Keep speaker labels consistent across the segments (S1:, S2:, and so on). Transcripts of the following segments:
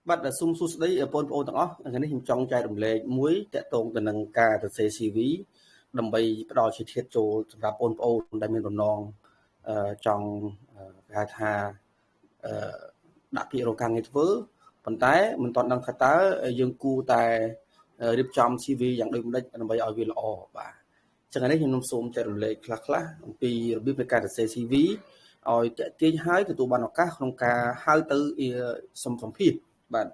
S1: បាត់សុំសួស្តីបងប្អូនទាំងអស់ថ្ងៃនេះខ្ញុំចង់ចែករំលែកមួយតាក់ទងទៅនឹងការសរសេរ CV ដើម្បីផ្ដល់ជាធាតុចូលសម្រាប់បងប្អូនដែលមានបំណងចង់គេហៅថាដាក់ពាក្យរកការងារធ្វើប៉ុន្តែមិនទាន់ដឹងថាតើយើងគួរតែរៀបចំ CV យ៉ាងដូចម្ដេចដើម្បីឲ្យវាល្អបាទអញ្ចឹងនេះខ្ញុំសូមចែករំលែកខ្លះអំពីរបៀបនៃការសរសេរ CV ឲ្យតាក់ទាញហើយទទួលបានឱកាសក្នុងការហៅទៅសម្ភាសន៍បាទ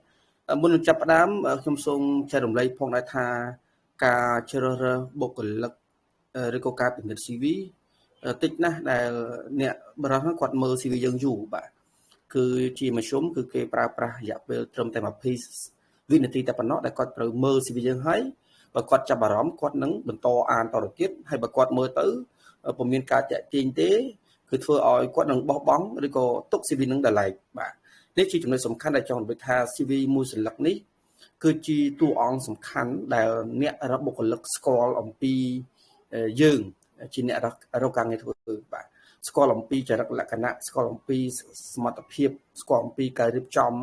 S1: មុននឹងចាប់ផ្ដើមខ្ញុំសូមចែករំលែកផងដែរថាការជ្រើសរើសបុគ្គលិកឬក៏ការពិនិត្យ CV តិចណាស់ដែលអ្នកបរិះហ្នឹងគាត់មើល CV យើងយូរបាទគឺជាមធ្យមគឺគេប្រើប្រាស់រយៈពេលត្រឹមតែ20វិនាទីតែប៉ុណ្ណោះដែលគាត់ត្រូវមើល CV យើងហើយបើគាត់ចាប់អារម្មណ៍គាត់នឹងបន្តអានតទៅទៀតហើយបើគាត់មើលទៅពុំមានការតាក់ទាញទេគឺធ្វើឲ្យគាត់នឹងបោះបង់ឬក៏ទុក CV នឹងដល់ឡែកបាទនេះជាចំណុចសំខាន់ដែលចង់និយាយថា CV មួយសន្លឹកនេះគឺជាតួអង្គសំខាន់ដែលអ្នករកបុគ្គលិកស្គាល់អំពីយើងជាអ្នករកការងារធ្វើបាទស្គាល់អំពីចរិតលក្ខណៈស្គាល់អំពីសមត្ថភាពស្គាល់អំពីការរៀបចំ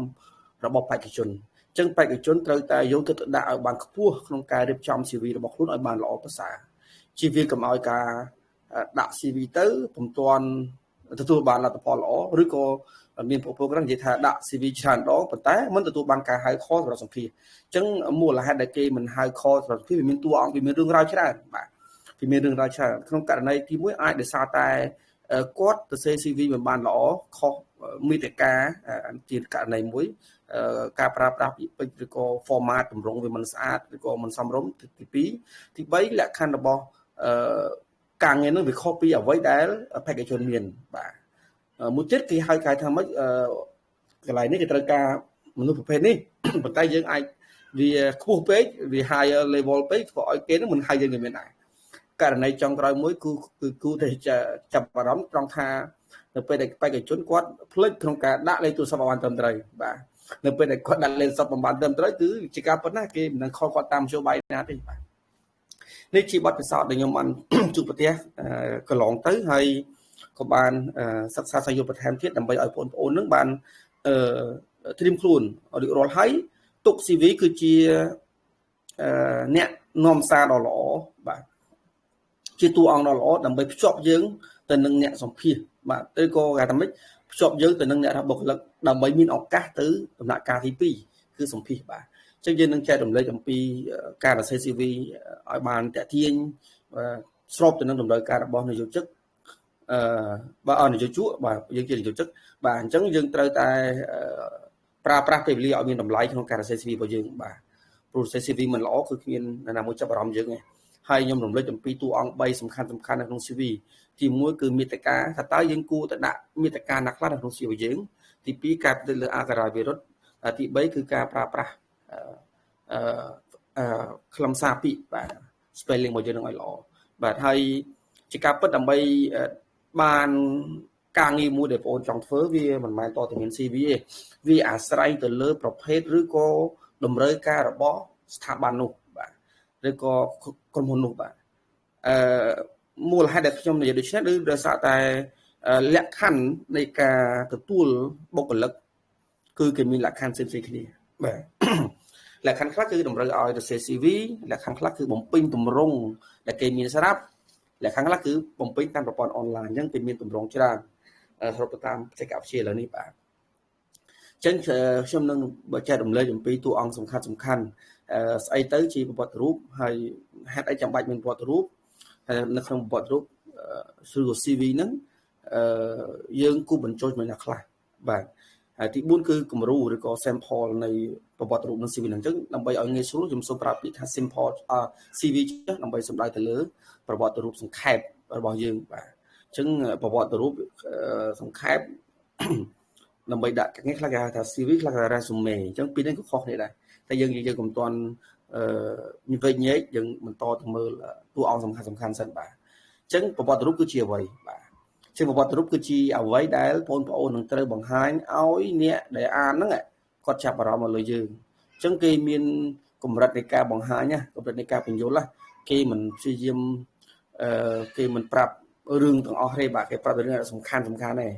S1: របស់បេក្ខជនអញ្ចឹងបេក្ខជនត្រូវតែយកចិត្តទុកដាក់ឲ្យបានខ្ពស់ក្នុងការរៀបចំ CV របស់ខ្លួនឲ្យបានល្អប្រសើរជៀសវាងកុំឲ្យការដាក់ CV ទៅពុំទាន់ទទួលបានលទ្ធផលល្អឬក៏មានប្រព័ន្ធនិយាយថាដាក់ CV ច្រើនដងប៉ុន្តែមិនទទួលបានការហៅខលសម្រាប់សម្ភាសន៍អញ្ចឹងមូលហេតុដែលគេមិនហៅខលសម្រាប់សម្ភាសន៍វាមានតួអង្គវាមានរឿងរ៉ាវច្រើនបាទវាមានរឿងរ៉ាវច្រើនក្នុងករណីទី1អាចដោយសារតែគាត់ទៅសេ CV មិនបានល្អខុសមេតិកាជាករណីមួយការប្រើប្រាស់ពាក្យពេចន៍ឬក៏ format ទម្រង់វាមិនស្អាតឬក៏មិនសមរម្យទី2ទី3លក្ខខណ្ឌរបស់ការងារនោះវាខុសពីអ្វីដែលបេក្ខជនមានបាទមួយទៀតគេហៅថាម៉េចកន្លែងនេះគេត្រូវការមនុស្សប្រភេទនេះប៉ុន្តែយើងអាចវាខ្ពស់ពេកវា higher level ពេកធ្វើឲ្យគេនឹងមិនហៅយើងមានដែរករណីចុងក្រោយមួយគឺគូតែចាប់អារម្មណ៍ត្រង់ថានៅពេលដែលបេក្ខជនគាត់ភ្លេចក្នុងការដាក់លេខទូរស័ព្ទឲ្យបានត្រឹមត្រូវបាទនៅពេលដែលគាត់ដាក់លេខទូរស័ព្ទមិនបានត្រឹមត្រូវគឺជាការប៉ុណ្ណាគេមិននឹងខលគាត់តាមនយោបាយណាទេបាទនេះជាបទពិសោធន៍ដែលខ្ញុំបានជួបប្រទះកន្លងទៅហើយក៏បានសិក្សាស្វែងយល់បន្ថែមទៀតដើម្បីឲ្យបងប្អូននឹងបានត្រៀមខ្លួនរៀបរាល់ហើយទុក CV គឺជាអ្នកនាំសារដ៏ល្អបាទជាតួអង្គដ៏ល្អដើម្បីភ្ជាប់យើងទៅនឹងអ្នកសម្ភាសន៍បាទឬក៏គេថាម៉េចភ្ជាប់យើងទៅនឹងអ្នកបុគ្គលិកដើម្បីមានឱកាសទៅដំណាក់កាលទី2គឺសម្ភាសន៍បាទអញ្ចឹងយើងនឹងចែករំលែកអំពីការសរសេរ CV ឲ្យបានតាក់ទាញស្របទៅនឹងតម្រូវការរបស់នយោជកបាទនយោជកបាទយើងជានយោជកបាទអញ្ចឹងយើងត្រូវតែប្រើប្រាស់ពេលវេលាឲ្យមានតម្លៃក្នុងការសរសេរ CV របស់យើងបាទព្រោះសរសេរ CV មិនល្អគឺគ្មាននរណាមួយចាប់អារម្មណ៍យើងទេហើយខ្ញុំរំលឹកអំពីតួអង្គ3សំខាន់នៅក្នុង CV ទី1គឺមេត្តាថាតើយើងគួរតែដាក់មេត្តាណាខ្លះនៅក្នុង CV យើងទី2ការពិនិត្យលើអាការៈវិរុទ្ធទី3គឺការប្រើប្រាស់ខ្លឹមសារពាក្យបាទ spelling របស់យើងនឹងឲ្យល្អបាទហើយជាការពិតដើម្បីបានការងារមួយដែលបងប្អូនចង់ធ្វើវាមិនមែនតតែមាន CV ទេវាអាស្រ័យទៅលើប្រភេទឬក៏តម្រូវការរបស់ស្ថាប័ននោះបាទឬក៏ក្រុមហ៊ុននោះបាទមូលហេតុដែលខ្ញុំនិយាយដូច្នេះគឺដោយសារតែលក្ខខណ្ឌនៃការទទួលបុគ្គលិកគឺគេមានលក្ខខណ្ឌផ្សេងៗគ្នាបាទលក្ខខណ្ឌខ្លះគឺតម្រូវឲ្យទៅសេ CV លក្ខខណ្ឌខ្លះគឺបំពេញទម្រង់ដែលគេមានស្រាប់លក្ខខណ្ឌខ្លះគឺបំពេញតាមប្រព័ន្ធអនឡាញអញ្ចឹងគេមានទម្រង់ច្រើនស្របទៅតាមបច្ចេកវិទ្យាឥឡូវនេះបាទអញ្ចឹងខ្ញុំនឹងចែករំលែកអំពីតួអង្គសំខាន់ស្អីទៅជាប្រវត្តិរូបហើយហេតុអីចាំបាច់មានប្រវត្តិរូបហើយនៅក្នុងប្រវត្តិរូបឬក៏ CV ហ្នឹងយើងគូបញ្ចូលជាមួយអ្នកខ្លះបាទហើយទី4គឺគំរូឬក៏ sample នៃប្រវត្តិរូបនឹង CV ហ្នឹងអញ្ចឹងដើម្បីឲ្យងាយស្រួលខ្ញុំសូមប្រើពាក្យថា simple CV ចេះដើម្បីសម្ដៅទៅលើប្រវត្តិរូបសង្ខេបរបស់យើងបាទអញ្ចឹងប្រវត្តិរូបសង្ខេបដើម្បីដាក់គេខ្លះគេហៅថា CV ខ្លះគេ resume អញ្ចឹងពីរនេះក៏ខុសគ្នាដែរតែយើងកុំទាន់មានវែងញែកយើងបន្តទៅមើលតួអង្គសំខាន់សិនបាទអញ្ចឹងប្រវត្តិរូបគឺជាអ្វីបាទជាប្រវត្តិរូបគឺជាអ្វីដែលបងប្អូននឹងត្រូវបង្ហាញឲ្យអ្នកដែលអានហ្នឹងគាត់ចាប់អារម្មណ៍មកលើយើងអញ្ចឹងគេមានកម្រិតនៃការបង្ហាញណាកម្រិតនៃការបញ្យល់គេមិនព្យាយាមគេមិនប្រាប់រឿងទាំងអស់ទេបាទគេប្រាប់រឿងសំខាន់ទេ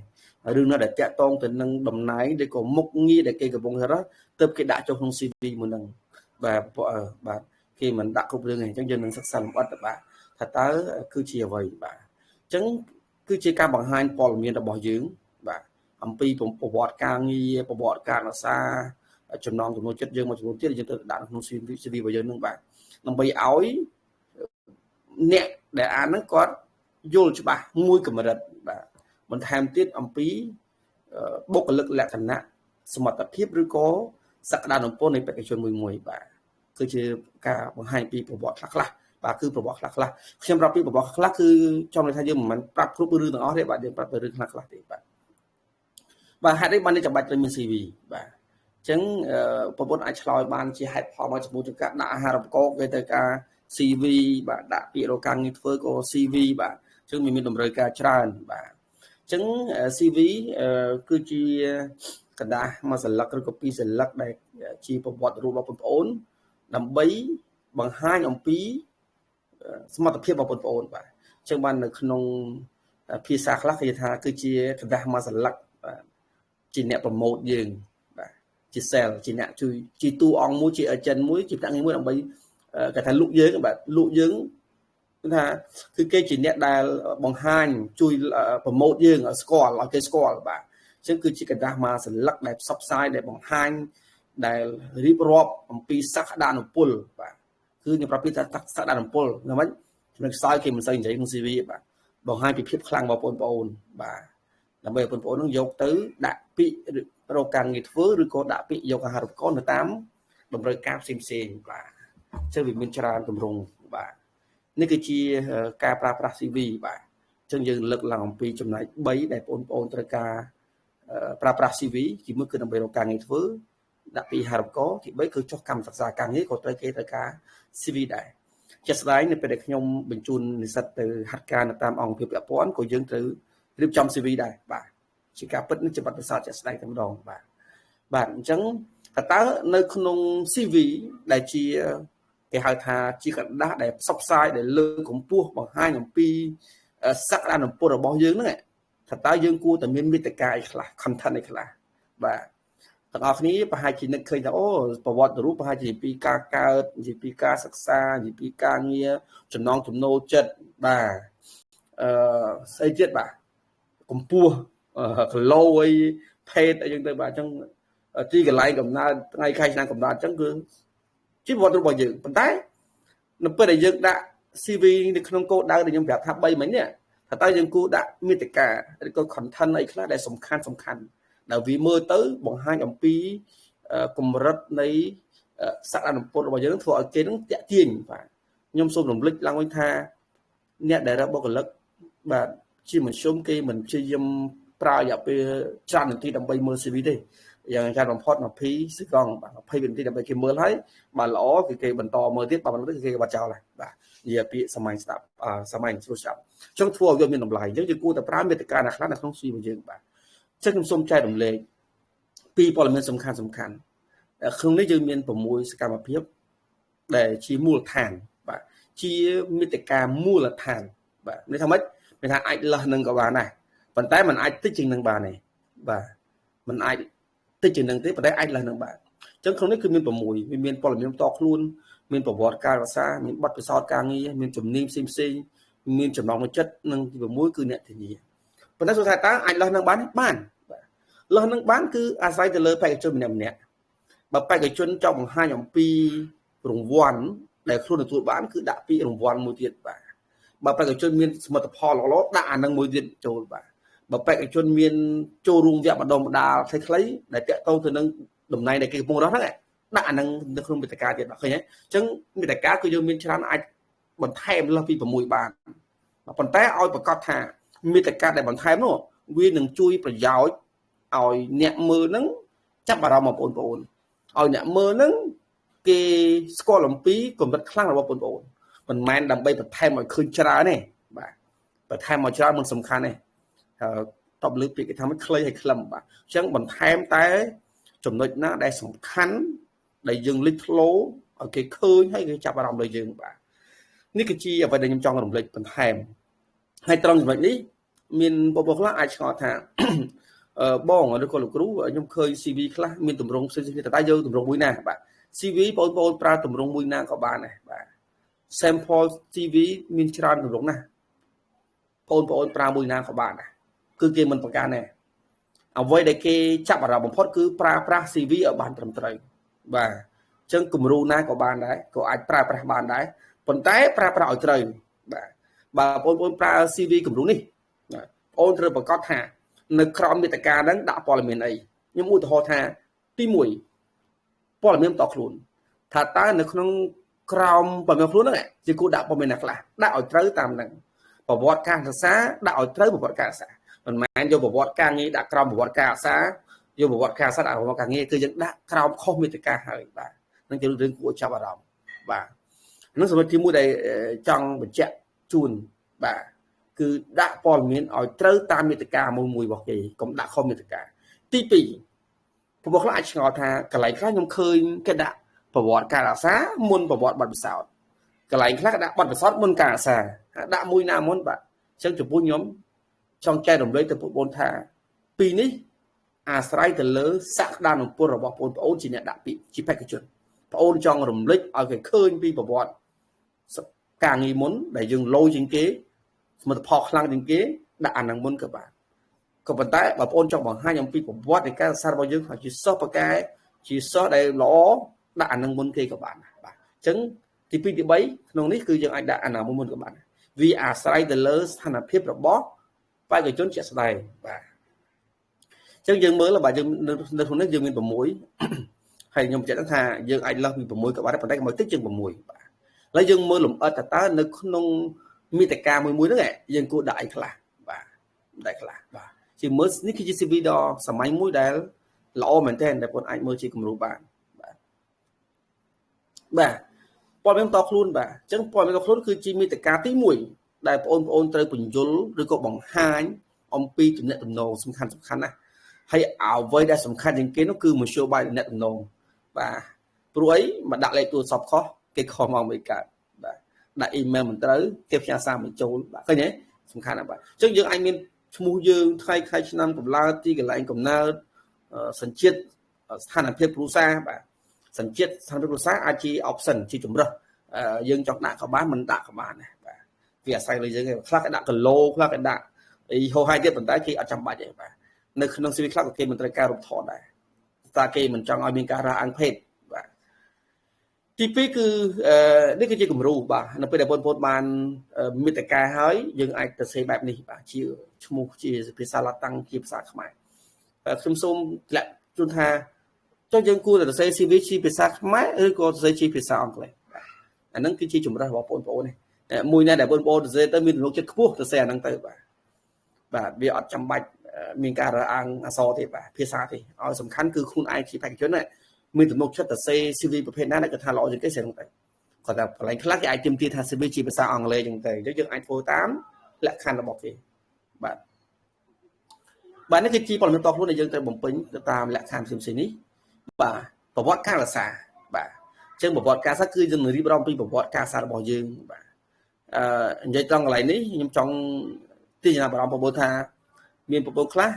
S1: រឿងណាដែលតាក់ទងទៅនឹងតំណែងឬក៏មុខងារដែលគេកំពុងធ្វើទៅគេដាក់ចូលក្នុង CV មួយហ្នឹងបាទគេមិនដាក់គ្រប់រឿងទេអញ្ចឹងយើងនឹងសិក្សាលម្អិតបាទថាតើគឺជាអ្វីបាទអញ្ចឹងគឺជាការបង្ហាញព័ត៌មានរបស់យើងបាទអំពីប្រវត្តិការងារប្រវត្តិការរក្សាចំណងចំណូលចិត្តយើងមួយចំនួនទៀតយើងទៅដាក់ក្នុង CV របស់យើងនឹងបាទដើម្បីឲ្យអ្នកដែលអានហ្នឹងគាត់យល់ច្បាស់មួយកម្រិតបាទបន្ថែមទៀតអំពីបុគ្គលិកលក្ខណៈសមត្ថភាពឬក៏សក្តានុពលនៃបេក្ខជនមួយបាទគឺជាការបង្ហាញពីប្រវត្តិខ្លះបាទគឺប្រវត្តិខ្លះខ្ញុំប្រាប់ពីប្រវត្តិខ្លះគឺចំន័យថាយើងមិនមែនប្រាប់គ្រប់រឿងទាំងអស់ទេបាទយើងប្រាប់ទៅរឿងខ្លះទេបាទហេតុអីបានចាំបាច់ត្រូវមាន CV បាទអញ្ចឹងប្រពន្ធអាចឆ្លើយបានជាហេតុផលមកចំពោះការដាក់អាហារូបករណ៍គេទៅការ CV បាទដាក់ពាក្យរកការងារធ្វើក៏ CV បាទអញ្ចឹងមានតម្រូវការច្រើនបាទអញ្ចឹង CV គឺជាกระดาษមួយសន្លឹកឬក៏ពីរសន្លឹកដែលជាប្រវត្តិរូបរបស់បងប្អូនដើម្បីបង្ហាញអំពីសមត្ថភាពរបស់បងប្អូនបាទអញ្ចឹងបាននៅក្នុងភាសាខ្លះគេថាគឺជាกระดาษមួយសន្លឹកបាទជាអ្នកប្រម៉ូទយើងបាទជា sale ជាអ្នកជួយជាតួអង្គមួយជា agent មួយជាភ្នាក់ងារមួយដើម្បីគេថាលក់យើងបាទលក់យើងគឺថាគឺគេជាអ្នកដែលបង្ហាញជួយប្រម៉ូទយើងឲ្យស្គាល់ឲ្យគេស្គាល់បាទអញ្ចឹងគឺជាกระดาษមួយសន្លឹកដែលផ្សព្វផ្សាយដែលបង្ហាញដែលរៀបរាប់អំពីសក្តានុពលបាទគឺខ្ញុំប្រាប់ពីថាសក្តានុពលណាមិញចំណុចខ្សោយគេមិនសូវនិយាយក្នុង CV បាទបង្ហាញពីភាពខ្លាំងរបស់បងប្អូនបាទដើម្បីបងប្អូននឹងយកទៅដាក់ពាក្យរកការងារធ្វើឬក៏ដាក់ពាក្យយកអាហារូបករណ៍ទៅតាមតម្រូវការផ្សេងបាទអញ្ចឹងវាមានច្រើនទម្រង់បាទនេះគឺជាការប្រើប្រាស់ CV បាទអញ្ចឹងយើងលើកឡើងអំពីចំណែក3ដែលបងប្អូនត្រូវការប្រើប្រាស់ CV ទី1គឺដើម្បីរកការងារធ្វើដាក់ពាក្យអាហារូបករណ៍ទី3គឺចុះកម្មសិក្សាការងារក៏ត្រូវគេត្រូវការ CV ដែរជាក់ស្ដែងនៅពេលដែលខ្ញុំបញ្ជូននិស្សិតទៅហាត់ការនៅតាមអង្គភាពពាក់ព័ន្ធក៏យើងត្រូវរៀបចំ CV ដែរបាទជាការពិតនេះជាបទពិសោធន៍ជាក់ស្ដែងតែម្ដងបាទអញ្ចឹងតើនៅក្នុង CV ដែលជាគេហៅថាជាกระดาษដែលផ្សព្វផ្សាយដែលលើកកម្ពស់បង្ហាញអំពីសក្តានុពលរបស់យើងហ្នឹងតើយើងគួរតែមានមេត្តាអីខ្លះ content អីខ្លះបាទទាំងអស់គ្នាប្រហែលជានឹកឃើញថាអូប្រវត្តិរូបប្រហែលជាពីការកើតជាពីការសិក្សាជាពីការងារចំណងចំណូលចិត្តបាទស្អីទៀតបាទកម្ពស់គីឡូអីភេទអីចឹងទៅបាទអញ្ចឹងទីកន្លែងកំណើតថ្ងៃខែឆ្នាំកំណើតអញ្ចឹងគឺជាប្រវត្តិរូបរបស់យើងប៉ុន្តែនៅពេលដែលយើងដាក់ CV នៅក្នុងគោលដៅដែលខ្ញុំប្រាប់ថា3មិញនេះតើយើងគួរដាក់មាតិកាឬក៏ content អីខ្លះដែលសំខាន់ដែលវាមើលទៅបង្ហាញអំពីកម្រិតនៃសក្តានុពលរបស់យើងធ្វើឲ្យគេនឹងតាក់ទាញបាទខ្ញុំសូមរំលឹកឡើងវិញថាអ្នកដែលរកបុគ្គលិកបាទជាមធ្យមគេមិនព្យាយាមប្រើរយៈពេលច្រើននាទីដើម្បីមើល CV ទេយ៉ាងច្រើនបំផុត20សេកង់បាទ20វិនាទីដើម្បីគេមើលហើយបាទល្អគឺគេបន្តមើលទៀតបាទបន្តទៀតគេបាត់ចោលហើយបាទនិយាយពាក្យសម័យស្ដាប់សម័យស្រួលស្ដាប់អញ្ចឹងធ្វើឲ្យយើងមានតម្លៃអញ្ចឹងយើងគួរតែប្រើមេត្តាណាខ្លះនៅក្នុង CV របស់យើងបាទអញ្ចឹងខ្ញុំសូមចែករំលែកពីព័ត៌មានសំខាន់ក្នុងនេះយើងមាន6សកម្មភាពដែលជាមូលដ្ឋានបាទជាមេត្តាមូលដ្ឋានបាទនេះថាម៉េចមានថាអាចលើសនឹងក៏បានដែរប៉ុន្តែมันអាចតិចជាងនឹងបានទេបាទมันអាចតិចជាងនឹងទេប៉ុន្តែអាចលើសនឹងបានអញ្ចឹងក្នុងនេះគឺមាន6វាមានព័ត៌មានតខ្លួនមានប្រវត្តិការរក្សាមានបទពិសោធន៍ការងារមានជំនាញផ្សេងមានចំណងចិត្តនិងទី6គឺអ្នកធានាប៉ុន្តែសួរថាតើអាចលើសនឹងបានបាទលើសនឹងបានគឺអាស្រ័យទៅលើបេក្ខជនម្នាក់បើបេក្ខជនចង់បង្ហាញអំពីរង្វាន់ដែលខ្លួនទទួលបានគឺដាក់ពីរង្វាន់មួយទៀតបាទបើបេក្ខជនមានសមិទ្ធផលល្អដាក់អានឹងមួយទៀតចូលបាទបើបេក្ខជនមានចូលរួមវគ្គបណ្ដុះបណ្ដាលខ្លីៗដែលតាក់ទងទៅនឹងតំណែងដែលគេកំពុងរកហ្នឹងដាក់អានឹងនៅក្នុងមេត្តាទៀតបាទឃើញទេអញ្ចឹងមេត្តាគឺយើងមានច្រើនអាចបន្ថែមលើសពី6បានប៉ុន្តែឲ្យប្រកាសថាមេត្តាដែលបន្ថែមនោះវានឹងជួយប្រយោជន៍ឲ្យអ្នកមើលហ្នឹងចាប់អារម្មណ៍បងប្អូនឲ្យអ្នកមើលហ្នឹងគេស្គាល់អំពីកម្រិតខ្លាំងរបស់បងប្អូនមិនមែនដើម្បីបន្ថែមឲ្យឃើញច្រើនទេបាទបន្ថែមមកច្រើនមិនសំខាន់ទេតបលើពាក្យគេថាមិនខ្លីហើយខ្លឹមបាទអញ្ចឹងបន្ថែមតែចំណុចណាដែលសំខាន់ដែលយើងលេចធ្លោឲ្យគេឃើញហើយគេចាប់អារម្មណ៍លើយើងបាទនេះគឺជាអ្វីដែលខ្ញុំចង់រំលេចបន្ថែមហើយត្រង់ចំណុចនេះមានបងប្អូនខ្លះអាចឆ្ងល់ថា បងឬក៏លោកគ្រូខ្ញុំឃើញ CV ខ្លះមានទម្រង់ផ្សេងៗតែយើងទម្រង់មួយណាបាទ CV បងប្អូនប្រើទម្រង់មួយណាក៏បានដែរបាទ sample CV មានច្រើនទម្រង់ណាស់បងប្អូនប្រើមួយណាក៏បានដែរគឺគេមិនប្រកាន់ទេអ្វីដែលគេចាប់អារម្មណ៍បំផុតគឺប្រើប្រាស់ CV ឲ្យបានត្រឹមត្រូវបាទអញ្ចឹងគំរូណាក៏បានដែរក៏អាចប្រើប្រាស់បានដែរប៉ុន្តែប្រើប្រាស់ឲ្យត្រូវបាទបើបងប្អូនប្រើ CV គំរូនេះបងប្អូនត្រូវប្រកាសថានៅក្រោមមាតិកាហ្នឹងដាក់ព័ត៌មានអីខ្ញុំឧទាហរណ៍ថាទី1ព័ត៌មានតខ្លួនថាតើនៅក្នុងក្រោមព័ត៌មានខ្លួនហ្នឹងជាគួរដាក់ព័ត៌មានណាខ្លះដាក់ឲ្យត្រូវតាមហ្នឹងប្រវត្តិការសិក្សាដាក់ឲ្យត្រូវប្រវត្តិការសិក្សាមិនមែនយកប្រវត្តិការងារដាក់ក្រោមប្រវត្តិការសិក្សាយកប្រវត្តិការសិក្សាដាក់ប្រវត្តិការងារគឺយើងដាក់ក្រោមខុសមាតិកាហើយបាទនឹងជារឿងគួរចាប់អារម្មណ៍បាទនោះសម្រាប់ទី1ដែលចង់បញ្ជាក់ជូនបាទគឺដាក់ព័ត៌មានឲ្យត្រូវតាមមាតិកាមួយរបស់គេកុំដាក់ខុសមាតិកាទី2ពួកខ្លះអាចឆ្ងល់ថាកន្លែងខ្លះខ្ញុំឃើញគេដាក់ប្រវត្តិការសិក្សាមុនប្រវត្តិបទពិសោធន៍កន្លែងខ្លះដាក់បទពិសោធន៍មុនការសិក្សាដាក់មួយណាមុនបាទអញ្ចឹងចំពោះខ្ញុំចង់ចែករំលែកទៅបងប្អូនថាពីនេះអាស្រ័យទៅលើសក្តានុពលរបស់បងប្អូនជាអ្នកដាក់ពាក្យជាបេក្ខជនបងប្អូនចង់រំលឹកឲ្យគេឃើញពីប្រវត្តិការងារមុនដែលយើងលោជាងគេសមិទ្ធផលខ្លាំងជាងគេដាក់អានឹងមុនក៏បានក៏ប៉ុន្តែបើបងប្អូនចង់បង្ហាញអំពីប្រវត្តិនៃការសិក្សារបស់យើងជាសិស្សបកែជាសិស្សដែលល្អដាក់អានឹងមុនគេក៏បានបាទអញ្ចឹងទី2ទី3ក្នុងនេះគឺយើងអាចដាក់អានឹងមុនក៏បានវាអាស្រ័យទៅលើស្ថានភាពរបស់បេក្ខជនជាក់ស្ដែងបាទអញ្ចឹងយើងមើលបាទយើងនៅក្នុងនេះយើងមាន6ហើយខ្ញុំចិត្តថាយើងអាចលើសពី6ក៏បានប៉ុន្តែមកតិចជាង6បាទឥឡូវយើងមើលលម្អិតតើនៅក្នុងមាតិកាមួយហ្នឹងយើងគួរដាក់អីខ្លះបាទដាក់ខ្លះបាទជាមើលនេះគឺជា CV ដ៏សាមញ្ញមួយដែលល្អមែនទែនដែលបងអាចមើលជាគំរូបានបាទព័ត៌មានតខ្លួនបាទអញ្ចឹងព័ត៌មានតខ្លួនគឺជាមាតិកាទី1ដែលបងប្អូនត្រូវបញ្យល់ឬក៏បង្ហាញអំពីទំនាក់ទំនងសំខាន់ណាស់ហើយអ្វីដែលសំខាន់ជាងគេនោះគឺមធ្យោបាយទំនាក់ទំនងបាទព្រោះអីមកដាក់លេខទូរស័ព្ទខុសគេខុសមកមិនកើតបាទដាក់អ៊ីមែលមិនត្រូវគេផ្ញើសារមិនចូលបាទឃើញទេសំខាន់ណាស់បាទអញ្ចឹងយើងអាចមានឈ្មោះយើងថ្ងៃខែឆ្នាំកំណើតទីកន្លែងកំណើតសញ្ជាតិស្ថានភាពគ្រួសារបាទសញ្ជាតិស្ថានភាពគ្រួសារអាចជា option ជាជំរើសយើងចង់ដាក់ក៏បានមិនដាក់ក៏បានដែរបាទវាអាស្រ័យលើយើងឯងខ្លះគេដាក់គីឡូខ្លះគេដាក់អីហោហាយទៀតប៉ុន្តែគេអត់ចាំបាច់ទេបាទនៅក្នុង CV ខ្លះក៏គេមិនត្រូវការរូបថតដែរតែគេមិនចង់ឲ្យមានការរើសអើងភេទបាទទី2គឺនេះគឺជាគំរូបាទនៅពេលដែលបងប្អូនបានមាតិកាហើយយើងអាចទៅសេបែបនេះបាទជាឈ្មោះជាភាសាឡាតាំងជាភាសាខ្មែរខ្ញុំសូមធ្លាក់ជូនថាចុះយើងគួរតែសរសេរ CV ជាភាសាខ្មែរឬក៏សរសេរជាភាសាអង់គ្លេសបាទអាហ្នឹងគឺជាជំរើសរបស់បងប្អូននេះមួយណាដែលបងប្អូនសរសេរទៅមានទំនុកចិត្តខ្ពស់សរសេរអាហ្នឹងទៅបាទវាអត់ចាំបាច់មានការរើសអើងអក្សរទេបាទភាសាទេឲ្យសំខាន់គឺខ្លួនឯងជាបេក្ខជនមានទំនុកចិត្តសរសេរ CV ប្រភេទណាដែលគាត់ថាល្អជាងគេស្រីហ្នឹងទៅគាត់ថាកន្លែងខ្លះគេអាចទាមទារថា CV ជាភាសាអង់គ្លេសចឹងទៅយើងអាចធ្វើតាមលក្ខខណ្ឌរបស់គេបាទនេះគឺជាព័ត៌មានតខ្លួនដែលយើងត្រូវបំពេញទៅតាមលក្ខខណ្ឌផ្សេងៗនេះបាទប្រវត្តិការសិក្សាបាទអញ្ចឹងប្រវត្តិការសិក្សាគឺយើងរៀបរាប់ពីប្រវត្តិការសិក្សារបស់យើងបាទនិយាយត្រង់កន្លែងនេះខ្ញុំចង់ទាញចំណាប់អារម្មណ៍បងប្អូនថាមានបងប្អូនខ្លះ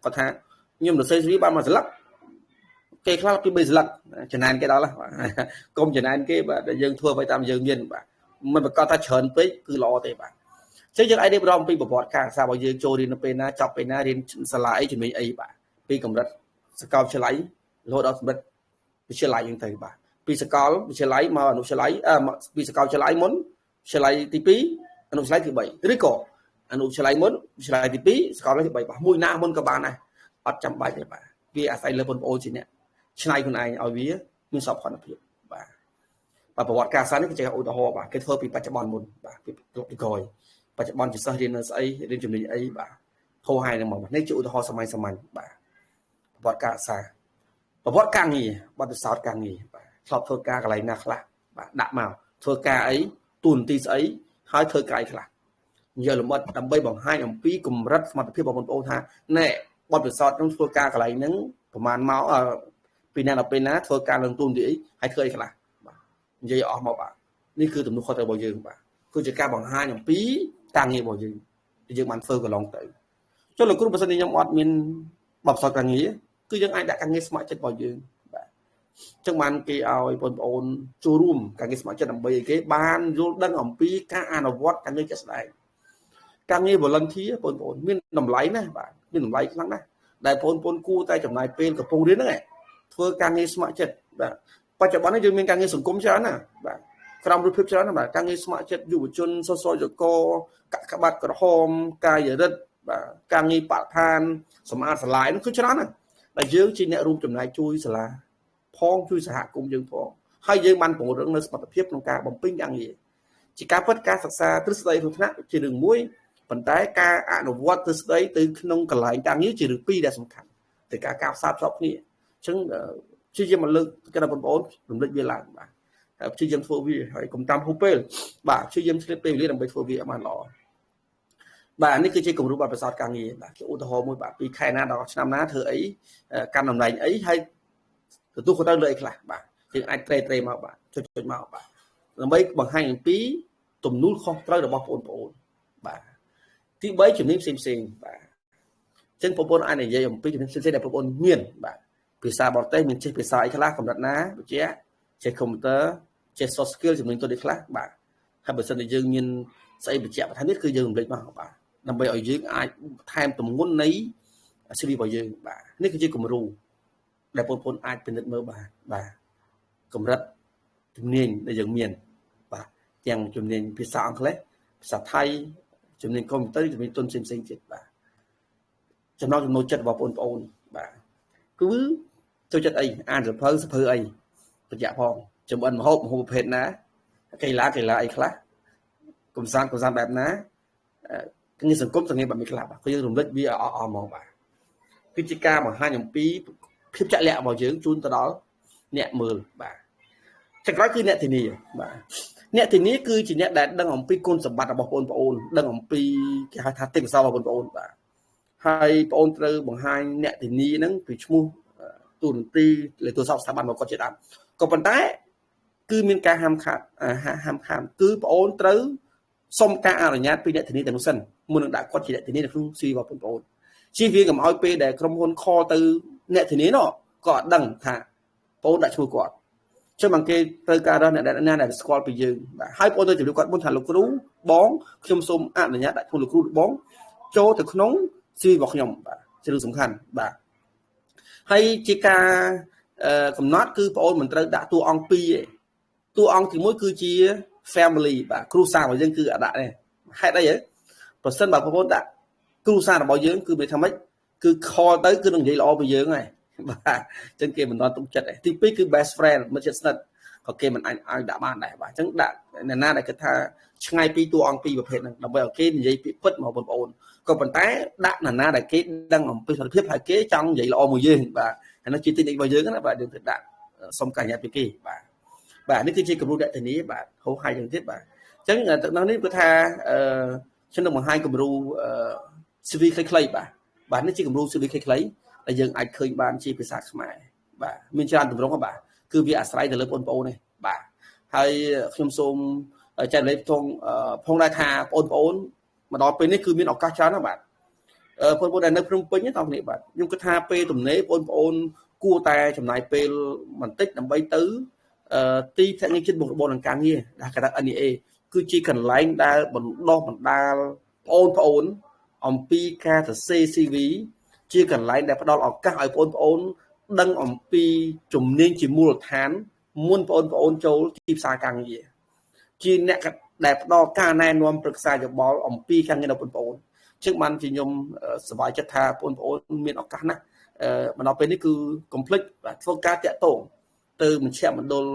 S1: គាត់ថាខ្ញុំសរសេរ CV បានមួយស្លឹកគេខ្លះពី3ស្លឹកចំណានគេដល់កុំចំណានគេបាទយើងធ្វើឲ្យតាមយើងមានបាទមិនប្រកាសថាច្រើនពេកគឺល្អទេបាទអញ្ចឹងយើងអាចរៀបរាប់ពីប្រវត្តិការសិក្សារបស់យើងចូលរៀននៅពេលណាចប់ពេលណារៀនសាលាអីជំនាញអីបាទពីកម្រិតសាកលវិទ្យាល័យរហូតដល់កម្រិតវិទ្យាល័យហ្នឹងទៅបាទពីសាកលវិទ្យាល័យមកអនុវិទ្យាល័យពីសាកលវិទ្យាល័យមុនវិទ្យាល័យទី2អនុវិទ្យាល័យទី3ឬក៏អនុវិទ្យាល័យមុនវិទ្យាល័យទី2សាកលវិទ្យាល័យទី3បាទមួយណាមុនក៏បានដែរអត់ចាំបាច់ទេបាទវាអាស្រ័យលើបងប្អូនជាអ្នកឆ្នៃខ្លួនឯងឲ្យវាមានសោភ័ណភាពបាទប្រវត្តិការសិក្សានេះគឺជាឧទាហរណ៍បាទគេធ្វើពីបច្ចុប្បន្នមុនបាទពីពីក្រោយបច្ចុប្បន្នជាសិស្សរៀននៅស្អីរៀនជំនាញអីបាទហោហាយនឹងមកនេះជាឧទាហរណ៍សាមញ្ញបាទប្រវត្តិការសិក្សាប្រវត្តិការងារបទពិសោធន៍ការងារបាទឆ្លប់ធ្វើការកន្លែងណាខ្លះបាទដាក់មកធ្វើការអីទូនទីស្អីហើយធ្វើការអីខ្លះនិយាយលម្អិតដើម្បីបង្ហាញអំពីកម្រិតសមត្ថភាពរបស់បងប្អូនថាណែបទពិសោធន៍នឹងធ្វើការកន្លែងហ្នឹងប្រហែលមកពីណាដល់ពេលណាធ្វើការនឹងទូនទីអីហើយធ្វើអីខ្លះបាទនិយាយអស់មកបាទនេះគឺទំនួលខុសត្រូវរបស់យើងបាទគឺជាការបង្ហាញអំពីការងាររបស់យើងដែលយើងបានធ្វើកន្លងទៅចុះលោកគ្រូបើសិនជាខ្ញុំអត់មាន បបសការងារគឺយើងអាចដាក់ការងារស្ម័គ្រចិត្តរបស់យើងបាទចឹងបានគេឲ្យបងប្អូនចូលរួមការងារស្ម័គ្រចិត្តដើម្បីឲ្យគេបានយល់ដឹងអំពីការអនុវត្តការងារជាក់ស្ដែងការងារ volunteer បងប្អូនមានតម្លៃណាស់បាទមានតម្លៃខ្លាំងណាស់ដែលបងប្អូនគួរតែចំណាយពេលកំពុងរៀនហ្នឹងធ្វើការងារស្ម័គ្រចិត្តបាទបច្ចុប្បន្ននេះយើងមានការងារសង្គមច្រើនណាស់បាទក្រមរូបភាពច្រើនណាស់បាទការងារស្ម័គ្រចិត្តយុវជនសសរយកកាក់ក្បាត់ក្រហមកាយរិទ្ធបាទការងារបរិស្ថានសម្អាតសាលានោះគឺច្រើនណាស់ដែលយើងជាអ្នករួមចំណែកជួយសាលាផងជួយសហគមន៍យើងផងហើយយើងបានពង្រឹងនៅសមត្ថភាពក្នុងការបំពេញការងារជាការពិតការសិក្សាទ្រឹស្ដីក្នុងថ្នាក់ជារឿងមួយប៉ុន្តែការអនុវត្តទ្រឹស្ដីទៅក្នុងកន្លែងការងារជារឿងពីរដែលសំខាន់តែការផ្សារភ្ជាប់គ្នាអញ្ចឹងជាយើងមកលើកគណៈបងប្អូនរំលឹកវាឡើងបាទហើយព្យាយាមធ្វើវាហើយកុំតាមហួសពេលបាទព្យាយាមឆ្លៀតពេលវេលាដើម្បីធ្វើវាឲ្យបានល្អបាទនេះគឺជាគំរូបទពិសោធន៍ការងារបាទឧទាហរណ៍មួយបាទពីខែណាដល់ឆ្នាំណាធ្វើអីកាន់តំណែងអីហើយទទួលខុសត្រូវលើអីខ្លះបាទយើងអាចត្រេមកបាទចុចមកបាទដើម្បីបង្ហាញអំពីទំនួលខុសត្រូវរបស់បងប្អូនបាទទី3ជំនាញផ្សេងបាទអញ្ចឹងបងប្អូនអាចនិយាយអំពីជំនាញផ្សេងដែលបងប្អូនមានបាទភាសាបរទេសមានចេះភាសាអីខ្លះកម្រិតណាវិទ្យាចេះ computer ចេះ soft skill ជំនាញទៅនេះខ្លះបាទហើយបើសិនជាយើងមានស្អីបញ្ជាក់បន្ថែមទៀតគឺយើងរំលេចមកបាទដើម្បីឲ្យយើងអាចថែមទម្ងន់នៃ CV របស់យើងបាទនេះគឺជាគំរូដែលបងប្អូនអាចពិនិត្យមើលបាទកម្រិតជំនាញដែលយើងមានបាទទាំងជំនាញភាសាអង់គ្លេសភាសាថៃជំនាញ computer ជំនាញទុនផ្សេងទៀតបាទចំណងចំណូលចិត្តរបស់បងប្អូនបាទគឺចូលចិត្តអីអានសភៅអីបញ្ជាក់ផងចំអិនម្ហូបប្រភេទណាកីឡាអីខ្លះកំសាន្តបែបណាការងារសង្គមបែបនេះខ្លះបាទគឺយើងរំលឹកវាអស់ហ្មងបាទគឺជាការបង្ហាញអំពីភាពជាក់លាក់របស់យើងជូនទៅដល់អ្នកមើលបាទចុងក្រោយគឺអ្នកធានាបាទអ្នកធានាគឺជាអ្នកដែលដឹងអំពីគុណសម្បត្តិរបស់បងប្អូនដឹងអំពីគេហៅថាទេពកោសល្យរបស់បងប្អូនបាទហើយបងប្អូនត្រូវបង្ហាញអ្នកធានាហ្នឹងពីឈ្មោះទូរនទីលេខទូរស័ព្ទស្ថាប័នរបស់គាត់ជាដើមក៏ប៉ុន្តែគឺមានការហាមឃាត់គឺបងអូនត្រូវសុំការអនុញ្ញាតពីអ្នកធានាទាំងនោះសិនមុននឹងដាក់គាត់ជាអ្នកធានានៅក្នុង CV របស់បងប្អូនជៀសវាងកុំឲ្យពេលដែលក្រុមហ៊ុន call ទៅអ្នកធានានោះក៏អត់ដឹងថាបងអូនដាក់ឈ្មោះគាត់ចឹងមកគេត្រូវការរកអ្នកដែលស្គាល់ពីយើងបាទហើយបងអូនទៅជម្រាបគាត់មុនថាលោកគ្រូបងខ្ញុំសូមអនុញ្ញាតដាក់ឈ្មោះលោកគ្រូបងចូលទៅក្នុង CV របស់ខ្ញុំបាទជារឿងសំខាន់បាទហើយជាការកំណត់គឺបងអូនមិនត្រូវដាក់តួអង្គ2ទេតួអង្គទី1គឺជា family បាទគ្រួសាររបស់យើងគឺអត់ដាក់ទេហេតុអីហ៎ប្រសិនបើបងប្អូនដាក់គ្រួសាររបស់យើងគឺមានថាម៉េចគឺ call ទៅគឺនឹងនិយាយល្អពីយើងហើយបាទអញ្ចឹងគេមិនដល់ទុកចិត្តទេទី2គឺ best friend មិត្តជិតស្និទ្ធក៏គេមិនអាចដាក់បានដែរបាទអញ្ចឹងដាក់អ្នកណាដែលគិតថាឆ្ងាយពីតួអង្គ2ប្រភេទហ្នឹងដើម្បីឲ្យគេនិយាយពាក្យពិតមកបងប្អូនក៏ប៉ុន្តែដាក់អ្នកណាដែលគេដឹងអំពីសុខភាពហើយគេចង់និយាយល្អមួយយើងបាទហើយនោះជាទីនេះរបស់យើងណាបាទយើងត្រូវដាក់សុំការអនុញ្ញាតពីគេបាទនេះគឺជាគំរូអ្នកធានាបាទហៅហើយយ៉ាងទៀតបាទអញ្ចឹងទឹកនោះនេះគឺថាខ្ញុំនឹងបង្ហាញគំរូ CV ខ្លីៗបាទនេះជាគំរូ CV ខ្លីៗដែលយើងអាចឃើញបានជាភាសាខ្មែរបាទមានច្រើនទម្រង់បាទគឺវាអាស្រ័យទៅលើបងប្អូនទេបាទហើយខ្ញុំសូមចែករំលែកផងដែរថាបងប្អូនមកដល់ពេលនេះគឺមានឱកាសច្រើនណាស់បាទបងប្អូនដែលនៅភ្នំពេញហ្នឹងគ្នាបាទខ្ញុំគិតថាពេលទំនេរបងប្អូនគួរតែចំណាយពេលបន្តិចដើម្បីទៅទីភ្នាក់ងារចិត្តមុខរបរនឹងការងារដែលគេថា NEA គឺជាកន្លែងដែលបណ្ដុះបណ្ដាលបងប្អូនអំពីការសរសេរ CV ជាកន្លែងដែលផ្ដល់ឱកាសឲ្យបងប្អូនដឹងអំពីជំនាញជាមូលដ្ឋានមុនបងប្អូនចូលទីផ្សារការងារជាអ្នកដែលផ្ដល់ការណែនាំប្រឹក្សាយោបល់អំពីការងាររបស់បងប្អូនជាងបានជាខ្ញុំសប្បាយចិត្តថាបងប្អូនមានឱកាសណាស់មកដល់ពេលនេះគឺកុំភ្លេចធ្វើការតាក់ទងទៅមជ្ឈមណ្ឌល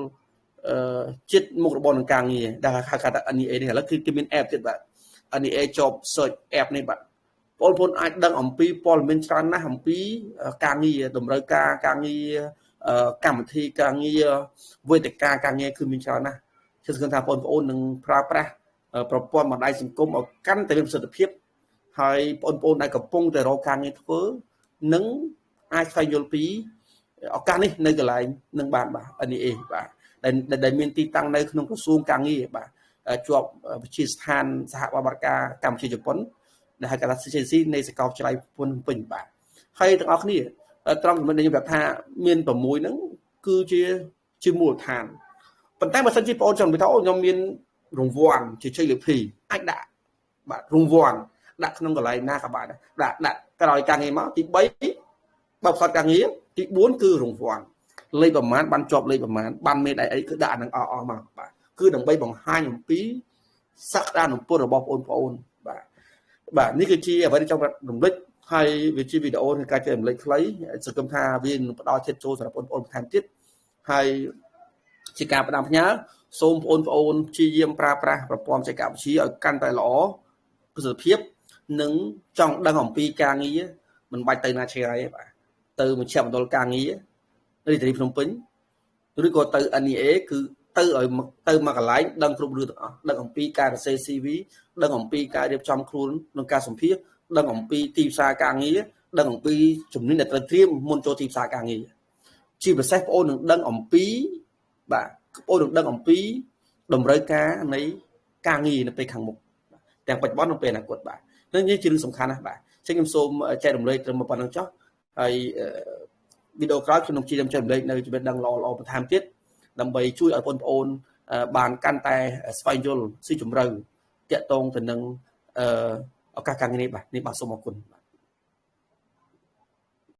S1: ចិត្តមុខរបរនឹងការងារដែលហៅថា NEA នេះឥឡូវគឺគេមាន app ទៀតបាទ NEA Job Search app នេះបាទបងប្អូនអាចដឹងអំពីព័ត៌មានច្រើនណាស់អំពីការងារតម្រូវការការងារកម្មវិធីការងារវេទិកាការងារគឺមានច្រើនណាស់ខ្ញុំសង្ឃឹមថាបងប្អូននឹងប្រើប្រាស់ប្រព័ន្ធបណ្ដាញសង្គមឲ្យកាន់តែមានប្រសិទ្ធភាពហើយបងប្អូនដែលកំពុងតែរកការងារធ្វើនឹងអាចស្វែងយល់ពីឱកាសនេះនៅកន្លែងនឹងបានបាទ NEA បាទដែលមានទីតាំងនៅក្នុងក្រសួងការងារបាទជាប់វិទ្យាស្ថានសហប្រតិបត្តិការកម្ពុជាជប៉ុនដែលហៅថា CCC នៃសាកលវិទ្យាល័យភ្នំពេញបាទ ហើយទាំងអស់គ្នាត្រង់ចំណុចដែលខ្ញុំប្រាប់ថាមាន6ហ្នឹងគឺជាមូលដ្ឋានប៉ុន្តែបើសិនជាបងប្អូនចង់និយាយថាអូខ្ញុំមានរង្វាន់ជាជ័យលាភីអាចដាក់បាទរង្វាន់ដាក់ក្នុងកន្លែងណាក៏បានដាក់ក្រោយការងារមកទី3បើផ្សត់ការងារទី4គឺរង្វាន់លេខប្រមាណបានជាប់លេខប្រមាណបានមេដៃអីគឺដាក់អានឹងអស់មកបាទគឺដើម្បីបង្ហាញអំពីសក្តានុពលរបស់បងប្អូនបាទនេះគឺជាអ្វីដែលចង់រំលឹកហើយវាជាវីដេអូនៃការចែករំលែកខ្លីសង្ឃឹមថាវានឹងផ្ដល់ចិត្តចូលសម្រាប់បងប្អូនបន្ថែមទៀតហើយជាការផ្ដាំផ្ញើសូមបងប្អូនព្យាយាមប្រើប្រាស់ប្រព័ន្ធបច្ចេកវិទ្យាឲ្យកាន់តែល្អប្រសិទ្ធភាពនិងចង់ដឹងអំពីការងារមិនបាច់ទៅណាឆ្ងាយទេបាទទៅមជ្ឈមណ្ឌលការងាររាជធានីភ្នំពេញឬក៏ទៅ NEA គឺទៅមកកន្លែងដឹងគ្រប់រឿងទាំងអស់ដឹងអំពីការសរសេរ CV ដឹងអំពីការរៀបចំខ្លួនក្នុងការសម្ភាសន៍ដឹងអំពីទីផ្សារការងារដឹងអំពីជំនាញដែលត្រូវត្រៀមមុនចូលទីផ្សារការងារជាពិសេសបងប្អូននឹងដឹងអំពីបាទបងប្អូននឹងដឹងអំពីតម្រូវការនៃការងារនៅពេលខាងមុខទាំងបច្ចុប្បន្ននិងពេលអនាគតបាទនេះជារឿងសំខាន់ណាស់បាទអញ្ចឹងខ្ញុំសូមចែករំលែកត្រឹមប៉ុណ្្នឹងចុះហើយវីដេអូក្រោយខ្ញុំនឹងចែករំលែកនៅចំណេះដឹងល្អៗបន្ថែមទៀតដើម្បីជួយឲ្យបងប្អូនបានកាន់តែស្វែងយល់ស៊ីជម្រៅតាក់ទងទៅនឹងឱកាសការងារនេះបាទសូមអរគុណ